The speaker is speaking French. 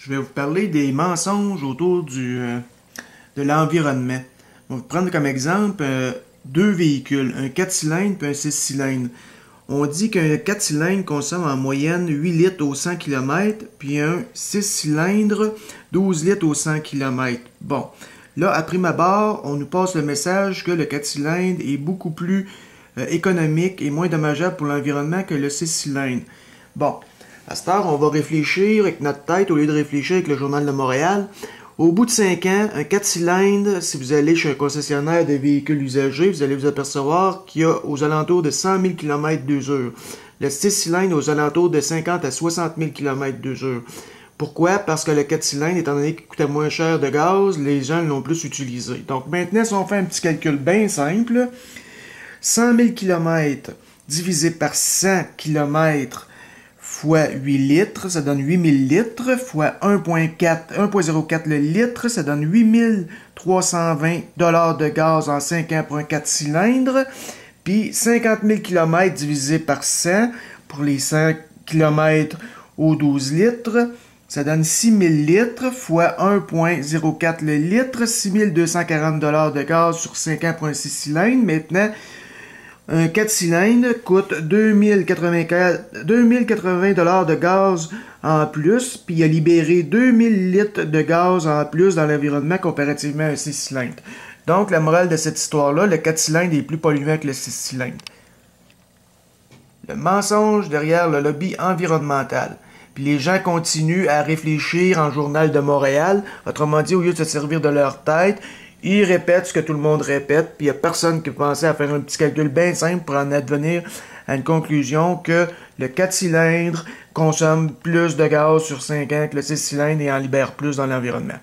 je vais vous parler des mensonges autour de l'environnement. On va prendre comme exemple deux véhicules, un 4 cylindres et un 6 cylindres. On dit qu'un 4 cylindres consomme en moyenne 8 litres au 100 km, puis un 6 cylindres 12 litres au 100 km. Bon, là, à prime abord, on nous passe le message que le 4 cylindres est beaucoup plus économique et moins dommageable pour l'environnement que le 6 cylindres. Bon, à cette heure, on va réfléchir avec notre tête au lieu de réfléchir avec le Journal de Montréal. Au bout de 5 ans, un 4 cylindres, si vous allez chez un concessionnaire de véhicules usagés, vous allez vous apercevoir qu'il y a aux alentours de 100 000 km d'usure. Le 6 cylindres aux alentours de 50 à 60 000 km d'usure. Pourquoi? Parce que le 4 cylindres, étant donné qu'il coûtait moins cher de gaz, les gens l'ont plus utilisé. Donc maintenant, si on fait un petit calcul bien simple, 100 000 km divisé par 100 km fois 8 litres, ça donne 8000 litres, fois 1,04 le litre, ça donne 8320 $ de gaz en 5 ans pour un 4 cylindres, puis 50 000 km divisé par 100 pour les 100 km aux 12 litres, ça donne 6000 litres fois 1,04 le litre, 6240 $ de gaz sur 5 ans pour un 6 cylindres. Maintenant, un 4 cylindres coûte 2080 $ de gaz en plus, puis il a libéré 2000 litres de gaz en plus dans l'environnement comparativement à un 6 cylindres. Donc, la morale de cette histoire-là, le 4 cylindres est plus polluant que le 6 cylindres. Le mensonge derrière le lobby environnemental. Puis les gens continuent à réfléchir en Journal de Montréal, autrement dit, au lieu de se servir de leur tête, ils répètent ce que tout le monde répète, puis il n'y a personne qui pensait à faire un petit calcul bien simple pour en advenir à une conclusion que le 4 cylindres consomme plus de gaz sur 5 ans que le 6 cylindres et en libère plus dans l'environnement.